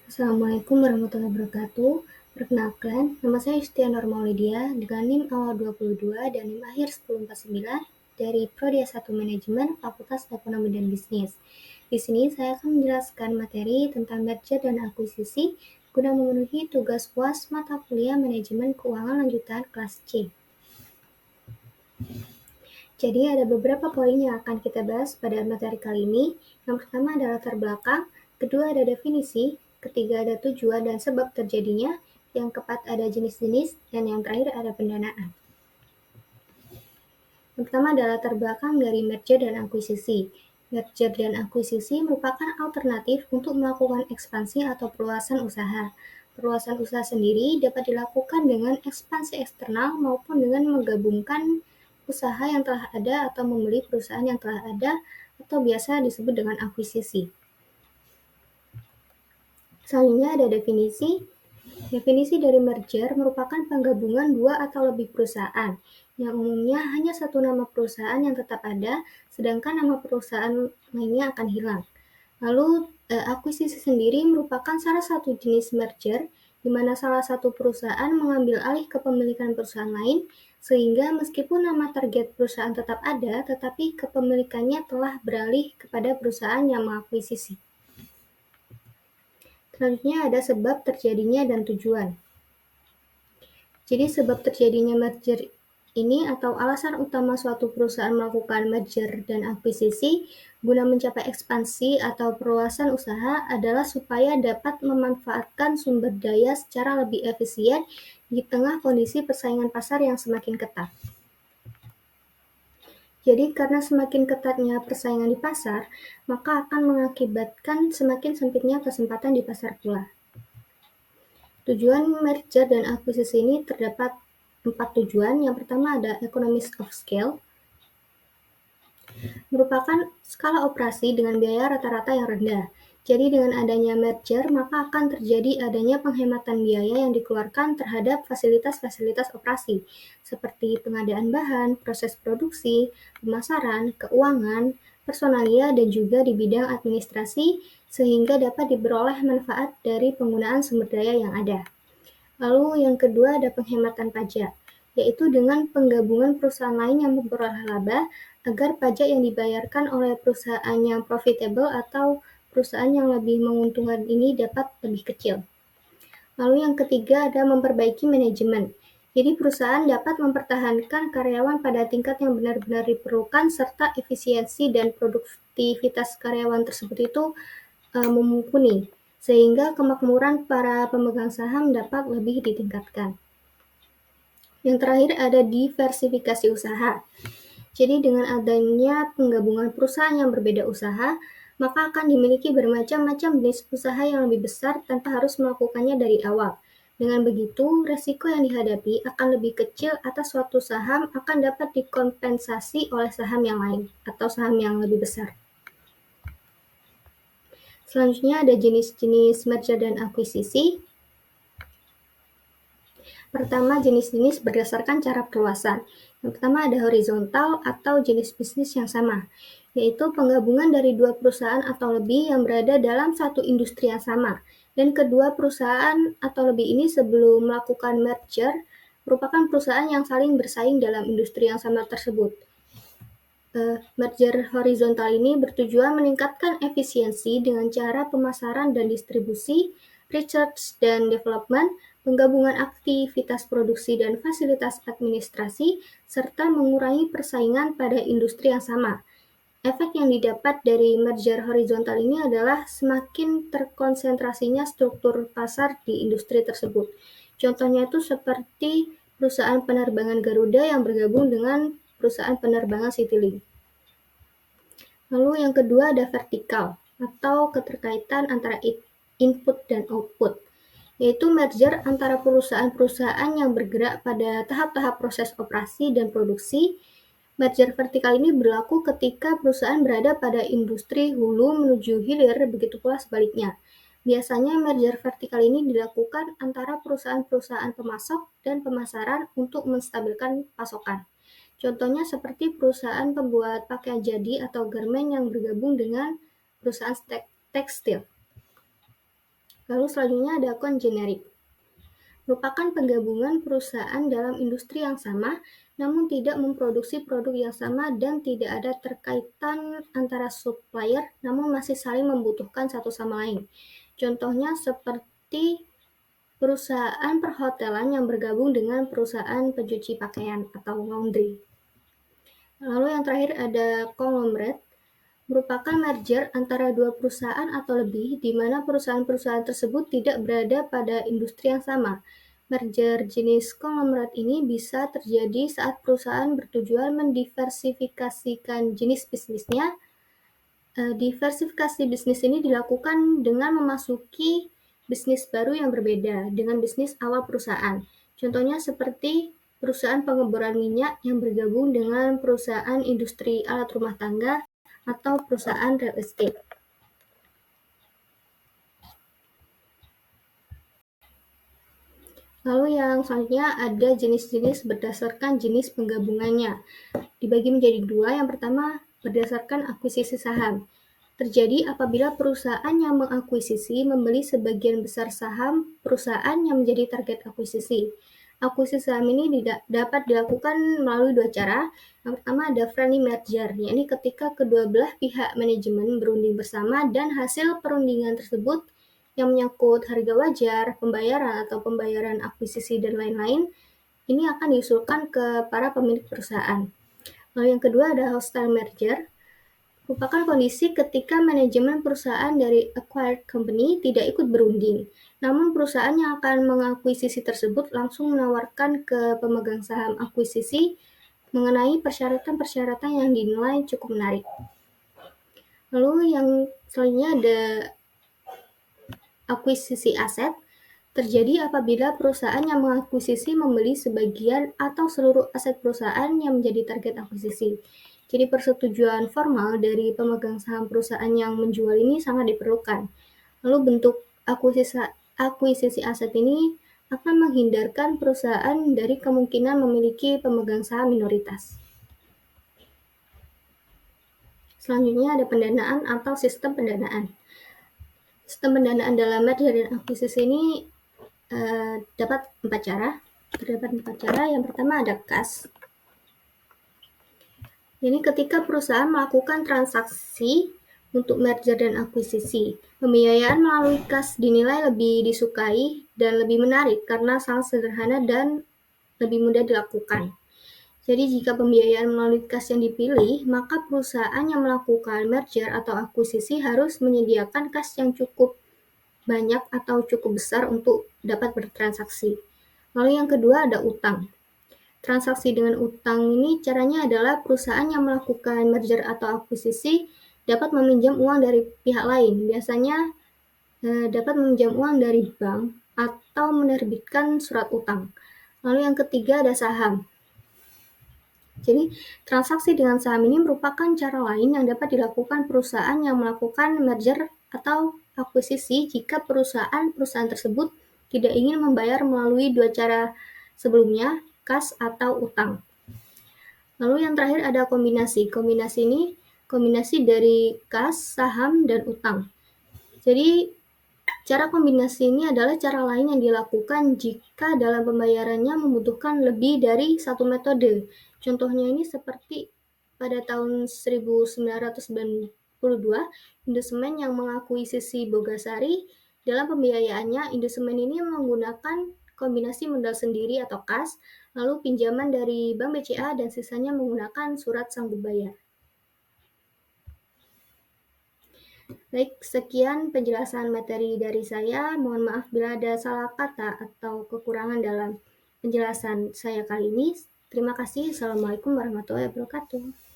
Assalamualaikum warahmatullahi wabarakatuh. Perkenalkan, nama saya Yustiana Maulidia dengan NIM awal 22 dan NIM akhir 1049 dari Prodi S1 Manajemen Fakultas Ekonomi dan Bisnis. Di sini saya akan menjelaskan materi tentang merger dan akuisisi guna memenuhi tugas UAS mata kuliah Manajemen Keuangan Lanjutan kelas C. Jadi ada beberapa poin yang akan kita bahas pada materi kali ini. Yang pertama adalah latar belakang, kedua ada definisi, ketiga ada tujuan dan sebab terjadinya, yang keempat ada jenis-jenis, dan yang terakhir ada pendanaan. Yang pertama adalah latar belakang dari merger dan akuisisi. Merger dan akuisisi merupakan alternatif untuk melakukan ekspansi atau perluasan usaha. Perluasan usaha sendiri dapat dilakukan dengan ekspansi eksternal maupun dengan menggabungkan usaha yang telah ada atau membeli perusahaan yang telah ada atau biasa disebut dengan akuisisi. Selanjutnya ada definisi. Definisi dari merger merupakan penggabungan dua atau lebih perusahaan, yang umumnya hanya satu nama perusahaan yang tetap ada, sedangkan nama perusahaan lainnya akan hilang. Lalu, akuisisi sendiri merupakan salah satu jenis merger, di mana salah satu perusahaan mengambil alih kepemilikan perusahaan lain, sehingga meskipun nama target perusahaan tetap ada, tetapi kepemilikannya telah beralih kepada perusahaan yang mengakuisisi. Selanjutnya ada sebab terjadinya dan tujuan. Jadi sebab terjadinya merger ini atau alasan utama suatu perusahaan melakukan merger dan akuisisi guna mencapai ekspansi atau perluasan usaha adalah supaya dapat memanfaatkan sumber daya secara lebih efisien di tengah kondisi persaingan pasar yang semakin ketat. Jadi karena semakin ketatnya persaingan di pasar, maka akan mengakibatkan semakin sempitnya kesempatan di pasar pula. Tujuan merger dan akuisisi ini terdapat 4 tujuan. Yang pertama ada economies of scale, merupakan skala operasi dengan biaya rata-rata yang rendah. Jadi dengan adanya merger, maka akan terjadi adanya penghematan biaya yang dikeluarkan terhadap fasilitas-fasilitas operasi, seperti pengadaan bahan, proses produksi, pemasaran, keuangan, personalia, dan juga di bidang administrasi, sehingga dapat diperoleh manfaat dari penggunaan sumber daya yang ada. Lalu yang kedua ada penghematan pajak, yaitu dengan penggabungan perusahaan lain yang memperoleh laba agar pajak yang dibayarkan oleh perusahaan yang profitable atau perusahaan yang lebih menguntungkan ini dapat lebih kecil. Lalu yang ketiga ada memperbaiki manajemen. Jadi perusahaan dapat mempertahankan karyawan pada tingkat yang benar-benar diperlukan serta efisiensi dan produktivitas karyawan tersebut itu mumpuni, sehingga kemakmuran para pemegang saham dapat lebih ditingkatkan. Yang terakhir ada diversifikasi usaha. Jadi dengan adanya penggabungan perusahaan yang berbeda usaha, maka akan dimiliki bermacam-macam jenis usaha yang lebih besar tanpa harus melakukannya dari awal. Dengan begitu, resiko yang dihadapi akan lebih kecil atas suatu saham akan dapat dikompensasi oleh saham yang lain atau saham yang lebih besar. Selanjutnya ada jenis-jenis merger dan akuisisi. Pertama, jenis-jenis berdasarkan cara perluasan. Yang pertama ada horizontal atau jenis bisnis yang sama, yaitu penggabungan dari dua perusahaan atau lebih yang berada dalam satu industri yang sama. Dan kedua perusahaan atau lebih ini sebelum melakukan merger, merupakan perusahaan yang saling bersaing dalam industri yang sama tersebut. Merger horizontal ini bertujuan meningkatkan efisiensi dengan cara pemasaran dan distribusi, research dan development, penggabungan aktivitas produksi dan fasilitas administrasi, serta mengurangi persaingan pada industri yang sama. Efek yang didapat dari merger horizontal ini adalah semakin terkonsentrasinya struktur pasar di industri tersebut. Contohnya itu seperti perusahaan penerbangan Garuda yang bergabung dengan perusahaan penerbangan Citylink. Lalu yang kedua ada vertikal atau keterkaitan antara input dan output, yaitu merger antara perusahaan-perusahaan yang bergerak pada tahap-tahap proses operasi dan produksi. Merger vertikal ini berlaku ketika perusahaan berada pada industri hulu menuju hilir, begitu pula sebaliknya. Biasanya merger vertikal ini dilakukan antara perusahaan-perusahaan pemasok dan pemasaran untuk menstabilkan pasokan. Contohnya seperti perusahaan pembuat pakaian jadi atau garmen yang bergabung dengan perusahaan tekstil. Lalu selanjutnya ada kongenerik. Merupakan penggabungan perusahaan dalam industri yang sama, namun tidak memproduksi produk yang sama dan tidak ada terkaitan antara supplier, namun masih saling membutuhkan satu sama lain. Contohnya seperti perusahaan perhotelan yang bergabung dengan perusahaan pencuci pakaian atau laundry. Lalu yang terakhir ada konglomerat, merupakan merger antara dua perusahaan atau lebih, di mana perusahaan-perusahaan tersebut tidak berada pada industri yang sama. Merger jenis konglomerat ini bisa terjadi saat perusahaan bertujuan mendiversifikasikan jenis bisnisnya. Diversifikasi bisnis ini dilakukan dengan memasuki bisnis baru yang berbeda dengan bisnis awal perusahaan. Contohnya seperti perusahaan pengeboran minyak yang bergabung dengan perusahaan industri alat rumah tangga atau perusahaan real estate. Lalu yang selanjutnya ada jenis-jenis berdasarkan jenis penggabungannya. Dibagi menjadi dua, yang pertama berdasarkan akuisisi saham. Terjadi apabila perusahaan yang mengakuisisi membeli sebagian besar saham perusahaan yang menjadi target akuisisi. Akuisisi saham ini dapat dilakukan melalui dua cara. Yang pertama ada friendly merger, yakni ketika kedua belah pihak manajemen berunding bersama dan hasil perundingan tersebut yang menyangkut harga wajar, pembayaran atau pembayaran akuisisi dan lain-lain, ini akan diusulkan ke para pemilik perusahaan. Lalu yang kedua ada hostile merger, merupakan kondisi ketika manajemen perusahaan dari acquired company tidak ikut berunding, namun perusahaan yang akan mengakuisisi tersebut langsung menawarkan ke pemegang saham akuisisi mengenai persyaratan-persyaratan yang dinilai cukup menarik. Lalu yang selanjutnya ada akuisisi aset, terjadi apabila perusahaan yang mengakuisisi membeli sebagian atau seluruh aset perusahaan yang menjadi target akuisisi. Jadi persetujuan formal dari pemegang saham perusahaan yang menjual ini sangat diperlukan. Lalu bentuk akuisisi aset ini akan menghindarkan perusahaan dari kemungkinan memiliki pemegang saham minoritas. Selanjutnya ada pendanaan atau sistem pendanaan. Sistem pendanaan dalam merger dan akuisisi ini terdapat empat cara. Yang pertama ada kas. Ini ketika perusahaan melakukan transaksi untuk merger dan akuisisi, pembiayaan melalui kas dinilai lebih disukai dan lebih menarik karena sangat sederhana dan lebih mudah dilakukan. Jadi jika pembiayaan melalui kas yang dipilih, maka perusahaan yang melakukan merger atau akuisisi harus menyediakan kas yang cukup banyak atau cukup besar untuk dapat bertransaksi. Lalu yang kedua ada utang. Transaksi dengan utang ini caranya adalah perusahaan yang melakukan merger atau akuisisi dapat meminjam uang dari pihak lain. Biasanya dapat meminjam uang dari bank atau menerbitkan surat utang. Lalu yang ketiga ada saham. Jadi transaksi dengan saham ini merupakan cara lain yang dapat dilakukan perusahaan yang melakukan merger atau akuisisi jika perusahaan tersebut tidak ingin membayar melalui dua cara sebelumnya, kas atau utang. Lalu yang terakhir ada kombinasi. Kombinasi ini kombinasi dari kas, saham, dan utang. Jadi cara kombinasi ini adalah cara lain yang dilakukan jika dalam pembayarannya membutuhkan lebih dari satu metode. Contohnya ini seperti pada tahun 1992, Indosemen yang mengakuisisi Bogasari, dalam pembiayaannya Indosemen ini menggunakan kombinasi modal sendiri atau kas, lalu pinjaman dari Bank BCA dan sisanya menggunakan surat sanggup bayar. Baik, sekian penjelasan materi dari saya. Mohon maaf bila ada salah kata atau kekurangan dalam penjelasan saya kali ini. Terima kasih. Assalamualaikum warahmatullahi wabarakatuh.